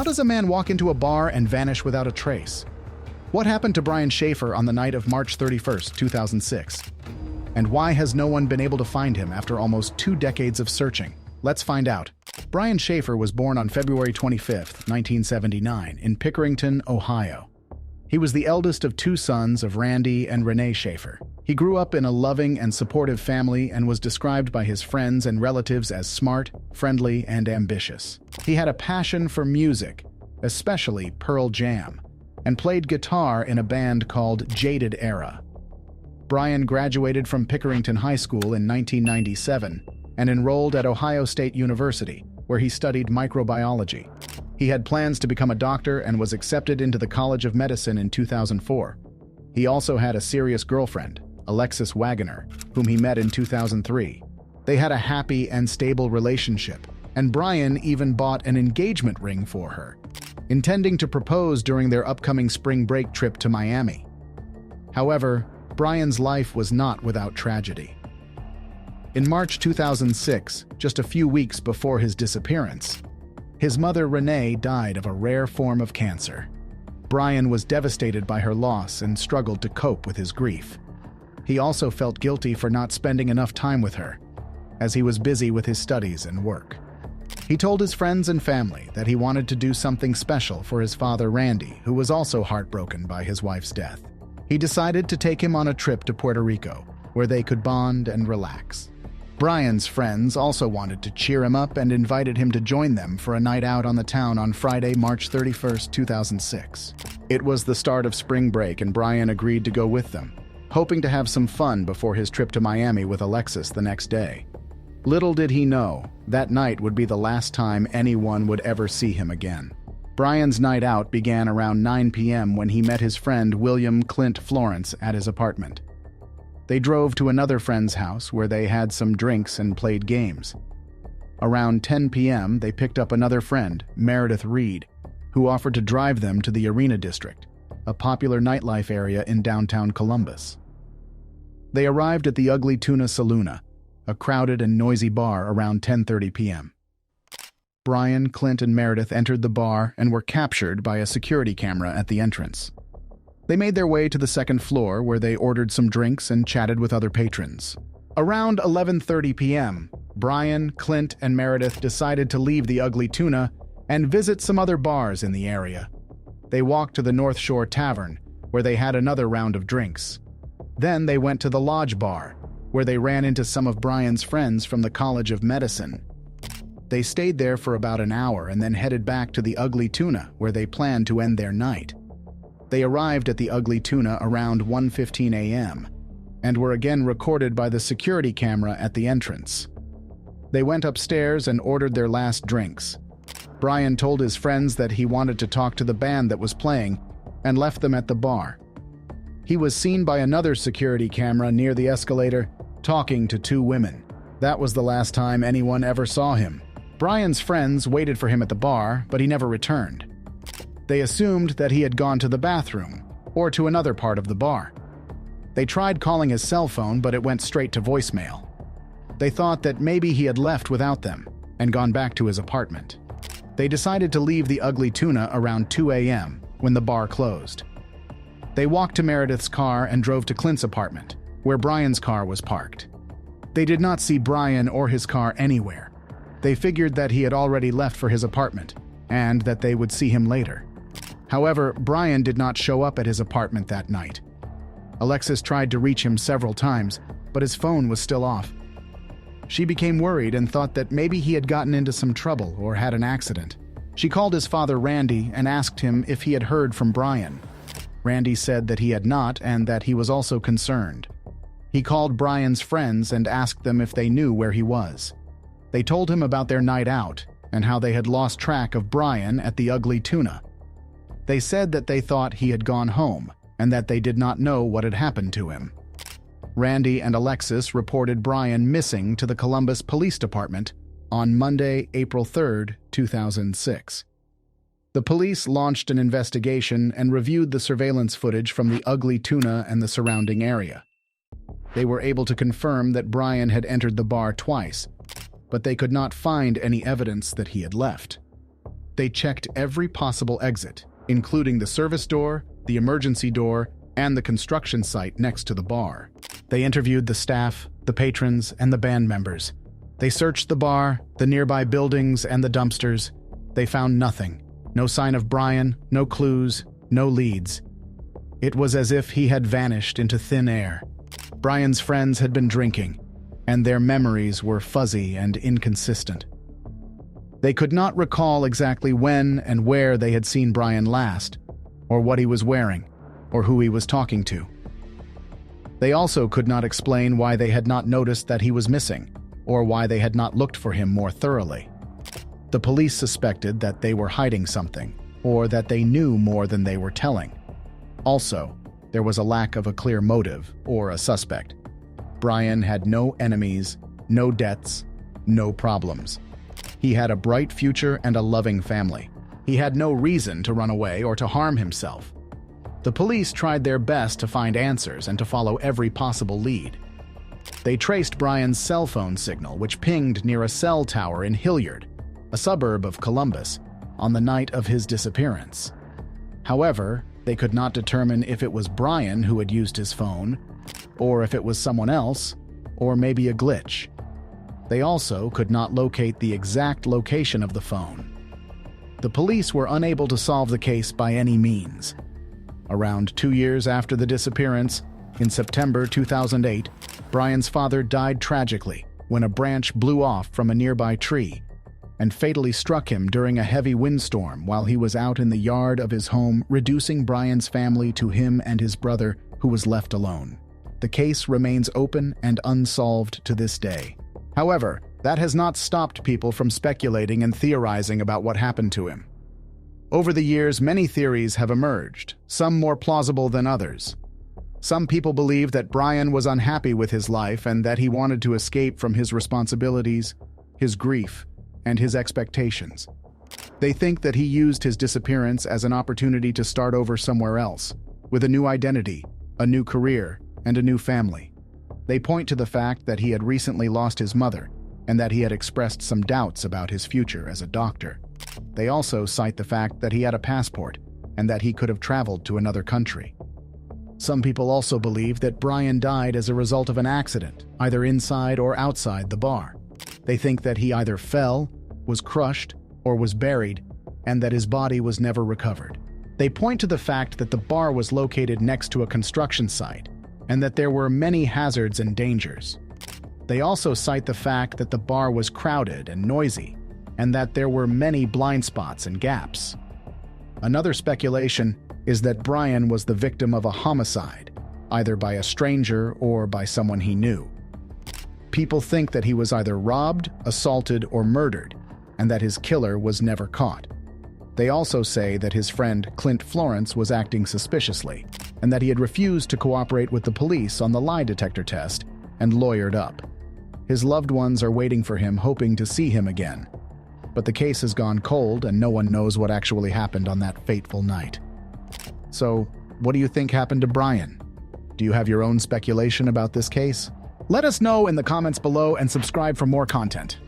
How does a man walk into a bar and vanish without a trace? What happened to Brian Shaffer on the night of March 31st, 2006? And why has no one been able to find him after almost 2 decades of searching? Let's find out. Brian Shaffer was born on February 25, 1979, in Pickerington, Ohio. He was the eldest of 2 sons of Randy and Renee Shaffer. He grew up in a loving and supportive family and was described by his friends and relatives as smart, friendly, and ambitious. He had a passion for music, especially Pearl Jam, and played guitar in a band called Jaded Era. Brian graduated from Pickerington High School in 1997 and enrolled at Ohio State University, where he studied microbiology. He had plans to become a doctor and was accepted into the College of Medicine in 2004. He also had a serious girlfriend, Alexis Wagoner, whom he met in 2003. They had a happy and stable relationship, and Brian even bought an engagement ring for her, intending to propose during their upcoming spring break trip to Miami. However, Brian's life was not without tragedy. In March 2006, just a few weeks before his disappearance, his mother Renee died of a rare form of cancer. Brian was devastated by her loss and struggled to cope with his grief. He also felt guilty for not spending enough time with her, as he was busy with his studies and work. He told his friends and family that he wanted to do something special for his father Randy, who was also heartbroken by his wife's death. He decided to take him on a trip to Puerto Rico, where they could bond and relax. Brian's friends also wanted to cheer him up and invited him to join them for a night out on the town on Friday, March 31, 2006. It was the start of spring break and Brian agreed to go with them, hoping to have some fun before his trip to Miami with Alexis the next day. Little did he know, that night would be the last time anyone would ever see him again. Brian's night out began around 9 p.m. when he met his friend William Clint Florence at his apartment. They drove to another friend's house where they had some drinks and played games. Around 10 p.m., they picked up another friend, Meredith Reed, who offered to drive them to the Arena District, a popular nightlife area in downtown Columbus. They arrived at the Ugly Tuna Saloona, a crowded and noisy bar, around 10:30 p.m. Brian, Clint, and Meredith entered the bar and were captured by a security camera at the entrance. They made their way to the second floor where they ordered some drinks and chatted with other patrons. Around 11:30 p.m., Brian, Clint, and Meredith decided to leave the Ugly Tuna and visit some other bars in the area. They walked to the North Shore Tavern, where they had another round of drinks. Then they went to the Lodge Bar, where they ran into some of Brian's friends from the College of Medicine. They stayed there for about an hour and then headed back to the Ugly Tuna, where they planned to end their night. They arrived at the Ugly Tuna around 1:15 a.m. and were again recorded by the security camera at the entrance. They went upstairs and ordered their last drinks. Brian told his friends that he wanted to talk to the band that was playing and left them at the bar. He was seen by another security camera near the escalator, talking to 2 women. That was the last time anyone ever saw him. Brian's friends waited for him at the bar, but he never returned. They assumed that he had gone to the bathroom or to another part of the bar. They tried calling his cell phone, but it went straight to voicemail. They thought that maybe he had left without them and gone back to his apartment. They decided to leave the Ugly Tuna around 2 a.m. when the bar closed. They walked to Meredith's car and drove to Clint's apartment, where Brian's car was parked. They did not see Brian or his car anywhere. They figured that he had already left for his apartment and that they would see him later. However, Brian did not show up at his apartment that night. Alexis tried to reach him several times, but his phone was still off. She became worried and thought that maybe he had gotten into some trouble or had an accident. She called his father Randy and asked him if he had heard from Brian. Randy said that he had not and that he was also concerned. He called Brian's friends and asked them if they knew where he was. They told him about their night out and how they had lost track of Brian at the Ugly Tuna. They said that they thought he had gone home and that they did not know what had happened to him. Randy and Alexis reported Brian missing to the Columbus Police Department on Monday, April 3, 2006. The police launched an investigation and reviewed the surveillance footage from the Ugly Tuna and the surrounding area. They were able to confirm that Brian had entered the bar twice, but they could not find any evidence that he had left. They checked every possible exit, including the service door, the emergency door, and the construction site next to the bar. They interviewed the staff, the patrons, and the band members. They searched the bar, the nearby buildings, and the dumpsters. They found nothing. No sign of Brian, no clues, no leads. It was as if he had vanished into thin air. Brian's friends had been drinking, and their memories were fuzzy and inconsistent. They could not recall exactly when and where they had seen Brian last, or what he was wearing, or who he was talking to. They also could not explain why they had not noticed that he was missing, or why they had not looked for him more thoroughly. The police suspected that they were hiding something, or that they knew more than they were telling. Also, there was a lack of a clear motive or a suspect. Brian had no enemies, no debts, no problems. He had a bright future and a loving family. He had no reason to run away or to harm himself. The police tried their best to find answers and to follow every possible lead. They traced Brian's cell phone signal, which pinged near a cell tower in Hilliard, a suburb of Columbus, on the night of his disappearance. However, they could not determine if it was Brian who had used his phone, or if it was someone else, or maybe a glitch. They also could not locate the exact location of the phone. The police were unable to solve the case by any means. Around 2 years after the disappearance, in September 2008, Brian's father died tragically when a branch blew off from a nearby tree and fatally struck him during a heavy windstorm while he was out in the yard of his home, reducing Brian's family to him and his brother, who was left alone. The case remains open and unsolved to this day. However, that has not stopped people from speculating and theorizing about what happened to him. Over the years, many theories have emerged, some more plausible than others. Some people believe that Brian was unhappy with his life and that he wanted to escape from his responsibilities, his grief, and his expectations. They think that he used his disappearance as an opportunity to start over somewhere else, with a new identity, a new career, and a new family. They point to the fact that he had recently lost his mother and that he had expressed some doubts about his future as a doctor. They also cite the fact that he had a passport and that he could have traveled to another country. Some people also believe that Brian died as a result of an accident, either inside or outside the bar. They think that he either fell, was crushed, or was buried, and that his body was never recovered. They point to the fact that the bar was located next to a construction site and that there were many hazards and dangers. They also cite the fact that the bar was crowded and noisy, and that there were many blind spots and gaps. Another speculation is that Brian was the victim of a homicide, either by a stranger or by someone he knew. People think that he was either robbed, assaulted, or murdered, and that his killer was never caught. They also say that his friend Clint Florence was acting suspiciously, and that he had refused to cooperate with the police on the lie detector test and lawyered up. His loved ones are waiting for him, hoping to see him again. But the case has gone cold and no one knows what actually happened on that fateful night. So, what do you think happened to Brian? Do you have your own speculation about this case? Let us know in the comments below and subscribe for more content.